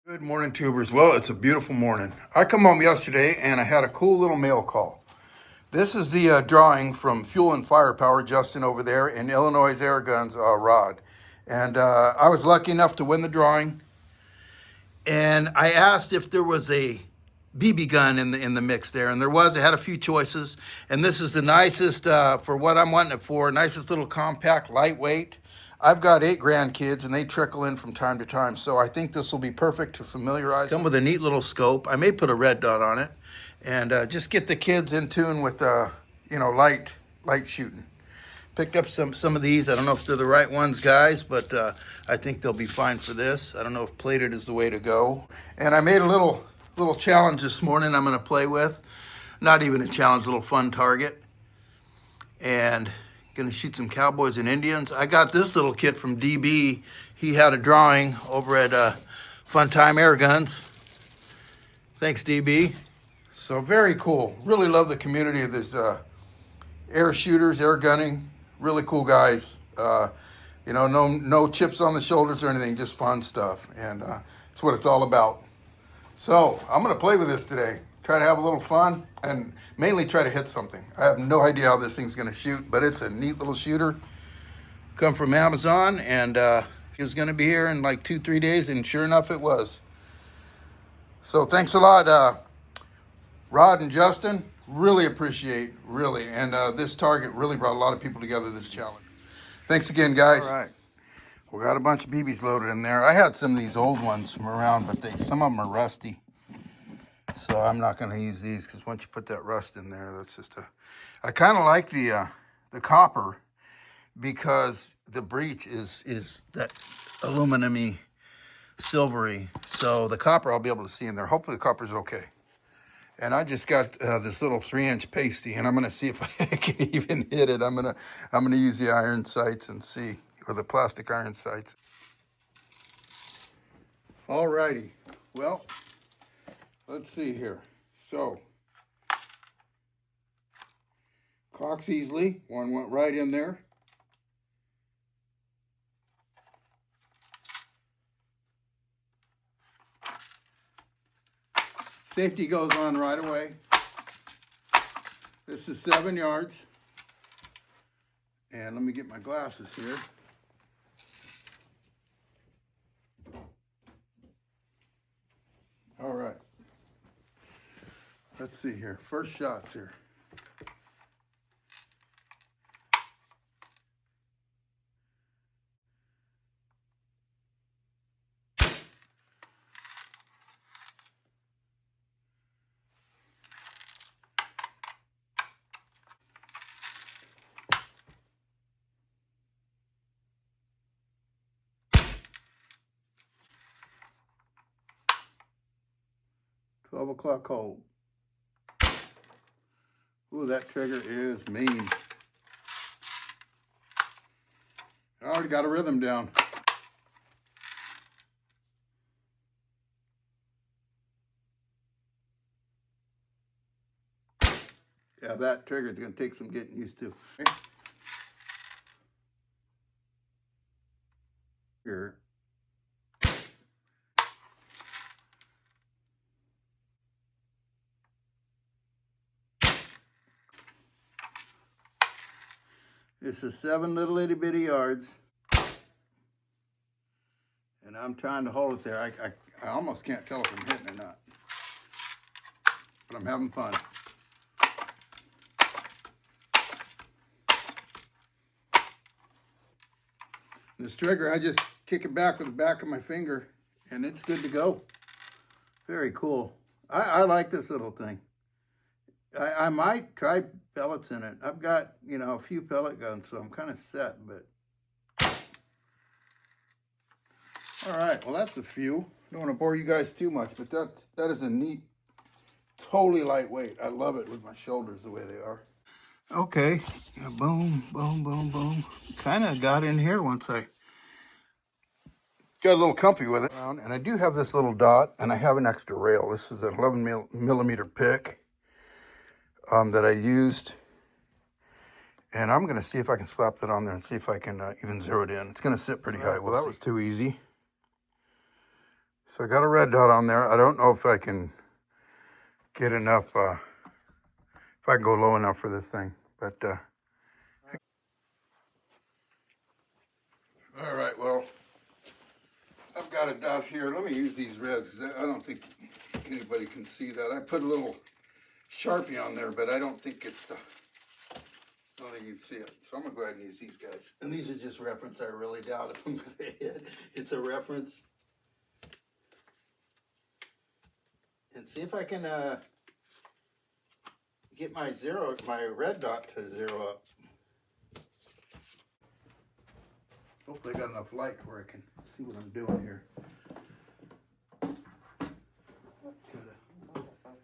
Good morning, tubers. Well, it's a beautiful morning. I come home yesterday and I had a cool little mail call. This is the drawing from Fuel and Firepower, Justin over there, in Illinois Air Guns Rod. And I was lucky enough to win the drawing. And I asked if there was a BB gun in the mix there, and there was. I had a few choices, and this is the nicest for what I'm wanting it for. Nicest little compact, lightweight. I've got 8 grandkids, and they trickle in from time to time, so I think this will be perfect to familiarize them with a neat little scope. I may put a red dot on it, and just get the kids in tune with light shooting. Picked up some of these. I don't know if they're the right ones, guys, but I think they'll be fine for this. I don't know if plated is the way to go. And I made a little challenge this morning I'm going to play with. Not even a challenge, a little fun target. And going to shoot some cowboys and Indians. I got this little kit from DB. He had a drawing over at Fun Time Air Guns. Thanks, DB. So very cool. Really love the community of this air shooters, air gunning. Really cool guys. No chips on the shoulders or anything, just fun stuff. And it's what it's all about. So I'm going to play with this today. Try to have a little fun and mainly try to hit something. I have no idea how this thing's going to shoot, but it's a neat little shooter. Come from Amazon, and it was going to be here in like 2-3 days, and sure enough it was. So thanks a lot, Rod and Justin. Really appreciate, really. And this target really brought a lot of people together this challenge. Thanks again, guys. All right. We got a bunch of BBs loaded in there. I had some of these old ones from around, but some of them are rusty. So I'm not going to use these because once you put that rust in there, that's just I kind of like the copper because the breech is that aluminum-y, silvery. So the copper I'll be able to see in there. Hopefully the copper's okay. And I just got this little 3-inch pasty, and I'm gonna see if I can even hit it. I'm gonna use the iron sights and see, or the plastic iron sights. Alrighty, well, let's see here. So, cocks easily. One went right in there. Safety goes on right away. This is 7 yards. And let me get my glasses here. All right. Let's see here. First shots here. Twelve o'clock hold. Ooh, that trigger is mean. I already got a rhythm down. Yeah, that trigger is going to take some getting used to. Okay. Here. This is 7 little itty bitty yards. And I'm trying to hold it there. I almost can't tell if I'm hitting or not. But I'm having fun. This trigger, I just kick it back with the back of my finger, and it's good to go. Very cool. I like this little thing. I might try pellets in it. I've got, a few pellet guns, so I'm kind of set, but. All right, well, that's a few. Don't want to bore you guys too much, but that is a neat, totally lightweight. I love it with my shoulders the way they are. Okay, yeah, boom, boom, boom, boom. Kind of got in here once I got a little comfy with it. And I do have this little dot, and I have an extra rail. This is an 11 millimeter pick that I used. And I'm going to see if I can slap that on there and see if I can even zero it in. It's going to sit pretty high. Well, that was too easy. So I got a red dot on there. I don't know if I can get enough, if I can go low enough for this thing, but all right, well, I've got a dot here. Let me use these reds because I don't think anybody can see that. I put a little Sharpie on there, but I don't think it's, I don't think you can see it. So I'm gonna go ahead and use these guys. And these are just reference. I really doubt if I'm gonna hit. It's a reference. And see if I can get my red dot to zero up. Hopefully I got enough light where I can see what I'm doing here.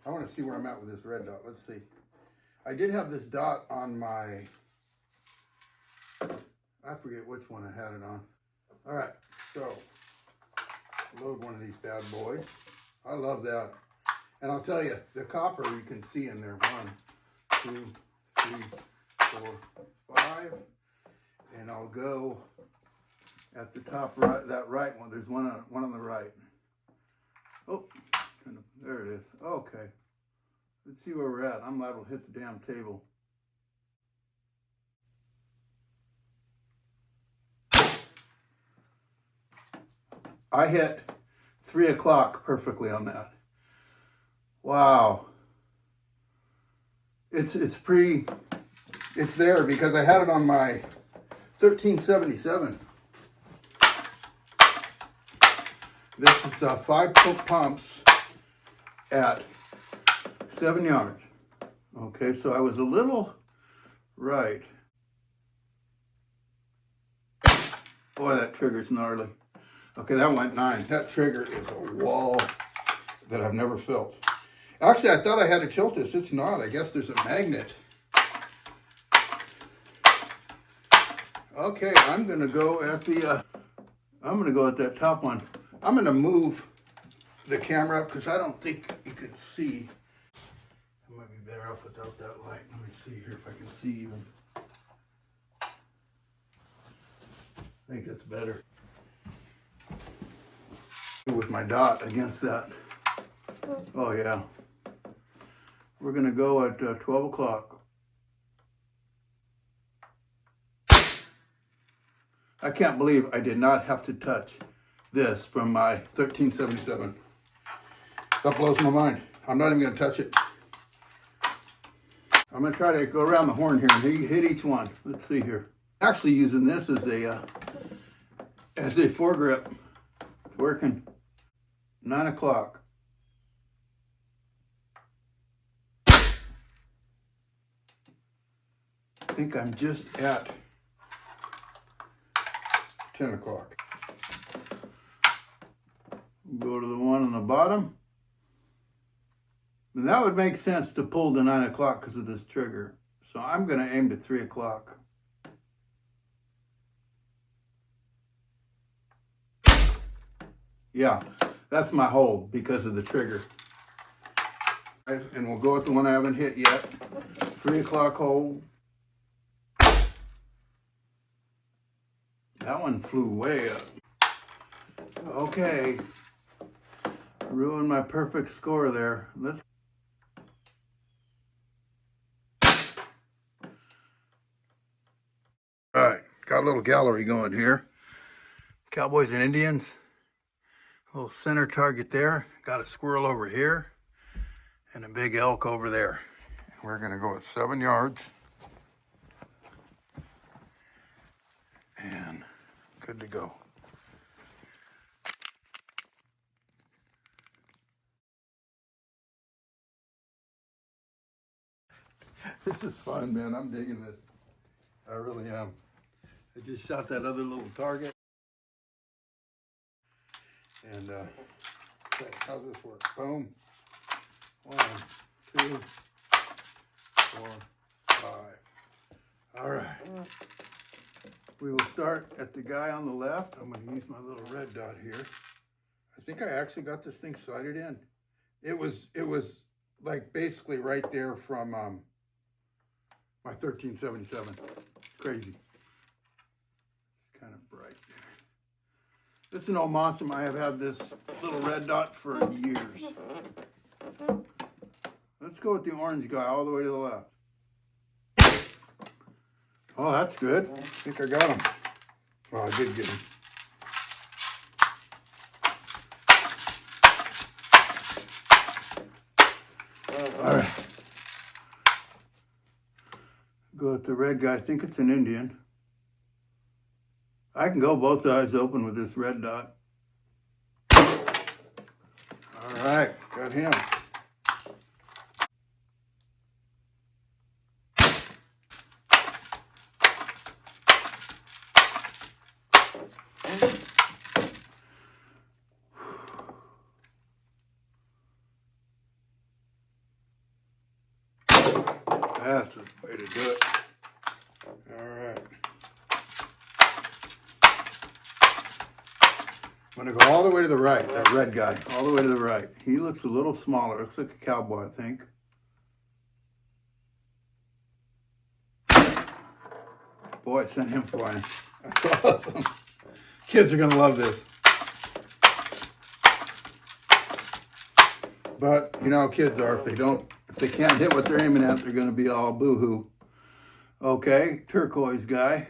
I want to see where I'm at with this red dot. Let's see. I did have this dot on my, I forget which one I had it on. All right, so load one of these bad boys. I love that. And I'll tell you, the copper you can see in there. 1, 2, 3, 4, 5. And I'll go at the top right, that right one. There's one on the right. Oh, there it is. Okay. Let's see where we're at. I'm liable to hit the damn table. I hit 3 o'clock perfectly on that. Wow. It's there because I had it on my 1377. This is 5 pumps at 7 yards. Okay, so I was a little right. Boy, that trigger's gnarly. Okay, that went 9. That trigger is a wall that I've never felt. Actually, I thought I had to tilt this. It's not. I guess there's a magnet. Okay, I'm gonna go at the. I'm gonna go at that top one. I'm gonna move the camera up because I don't think you can see. I might be better off without that light. Let me see here if I can see even. I think that's better. With my dot against that. Oh yeah. We're gonna go at 12 o'clock. I can't believe I did not have to touch this from my 1377. That blows my mind. I'm not even gonna touch it. I'm gonna try to go around the horn here and hit each one. Let's see here. Actually using this as a foregrip. It's working. 9 o'clock. I think I'm just at 10 o'clock. Go to the one on the bottom. And that would make sense to pull to 9 o'clock because of this trigger. So I'm going to aim to 3 o'clock. Yeah, that's my hold because of the trigger. And we'll go with the one I haven't hit yet. 3 o'clock hold. That one flew way up. Okay. Ruined my perfect score there. Let's. All right, got a little gallery going here. Cowboys and Indians. A little center target there. Got a squirrel over here. And a big elk over there. We're gonna go at 7 yards. And good to go. This is fun, man. I'm digging this. I really am. I just shot that other little target. And how's this work? Boom. 1, 2, 4, 5. All right. We will start at the guy on the left. I'm going to use my little red dot here. I think I actually got this thing sighted in. It was like basically right there from my 1377. Crazy. It's kind of bright there. It's an old Mossum. I have had this little red dot for years. Let's go with the orange guy all the way to the left. Oh, that's good. I think I got him. Well, I did get him. All right. Go with the red guy. I think it's an Indian. I can go both eyes open with this red dot. All right, got him. That's a way to do it. All right. I'm gonna go all the way to the right, that red guy, all the way to the right. He looks a little smaller, looks like a cowboy, I think. Boy, I sent him flying. That's awesome. Kids are gonna love this. But you know how kids are, if they can't hit what they're aiming at, they're gonna be all boo-hoo. Okay, turquoise guy.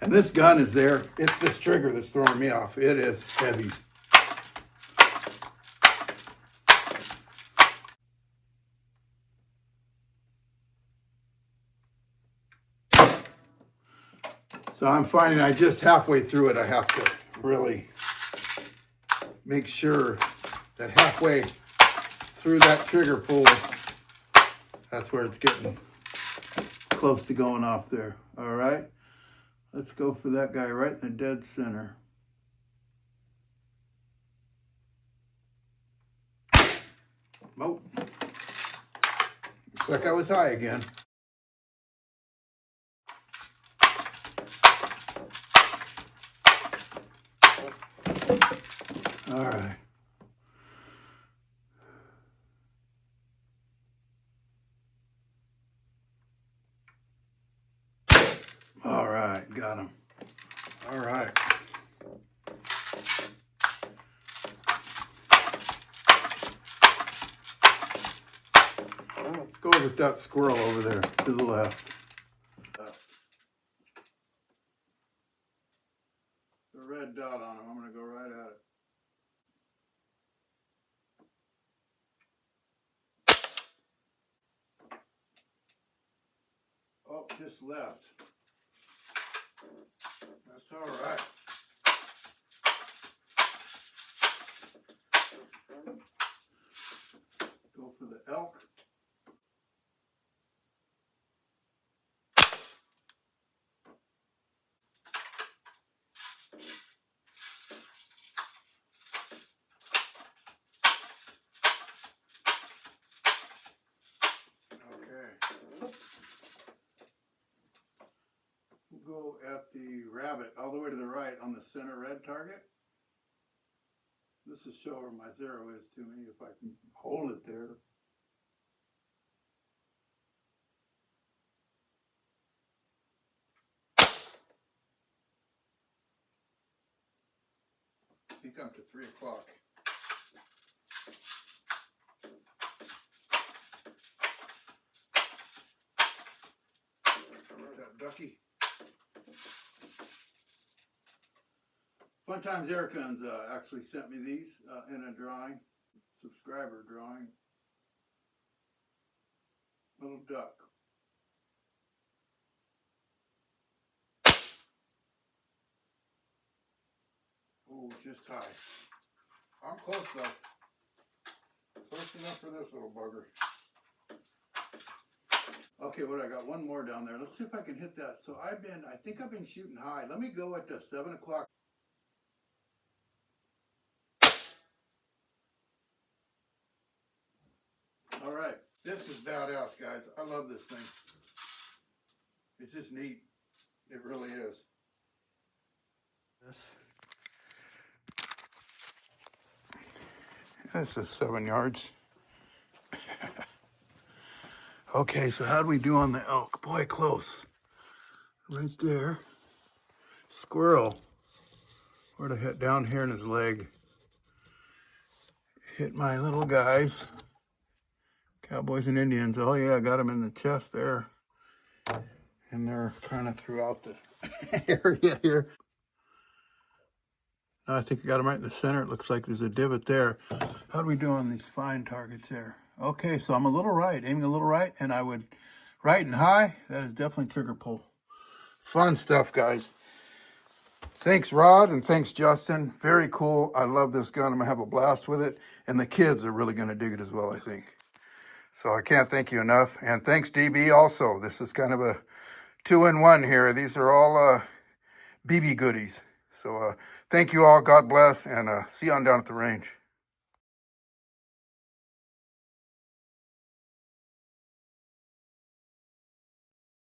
And this gun is there. It's this trigger that's throwing me off. It is heavy. So I'm finding I just halfway through it, I have to really make sure that halfway through that trigger pull, that's where it's getting close to going off there. All right, let's go for that guy right in the dead center. Nope. Looks like I was high again. All right. All right, got him. All right. Let's go with that squirrel over there to the left. The red dot on him. I'm going to go right at it. Oh, just left. That's all right. Go for the elk. Okay. We'll go at the rabbit all the way to the right on the center red target. This will show where my zero is to me if I can hold it there. I think I'm to 3 o'clock. That ducky. Fun Times Air Guns actually sent me these in a drawing, subscriber drawing. Little duck. Oh, just high. I'm close though. Close enough for this little bugger. Okay, what I got? One more down there. Let's see if I can hit that. So I think I've been shooting high. Let me go at the 7 o'clock. All right, this is badass, guys. I love this thing. It's just neat. It really is. This is 7 yards. Okay, so how do we do on the elk? Boy, close. right there. Squirrel. Where'd I hit? Down here in his leg. Hit my little guys. Cowboys and Indians. Oh yeah, I got him in the chest there. And they're kind of throughout the area here. I think I got him right in the center. It looks like there's a divot there. How do we do on these fine targets there? Okay, so I'm a little right, aiming a little right, and I would right and high. That is definitely trigger pull. Fun stuff, guys. Thanks, Rod, and thanks, Justin. Very cool. I love this gun. I'm going to have a blast with it, and the kids are really going to dig it as well, I think. So I can't thank you enough. And thanks, DB, also. This is kind of a two-in-one here. These are all BB goodies. So thank you all. God bless, and see you on down at the range.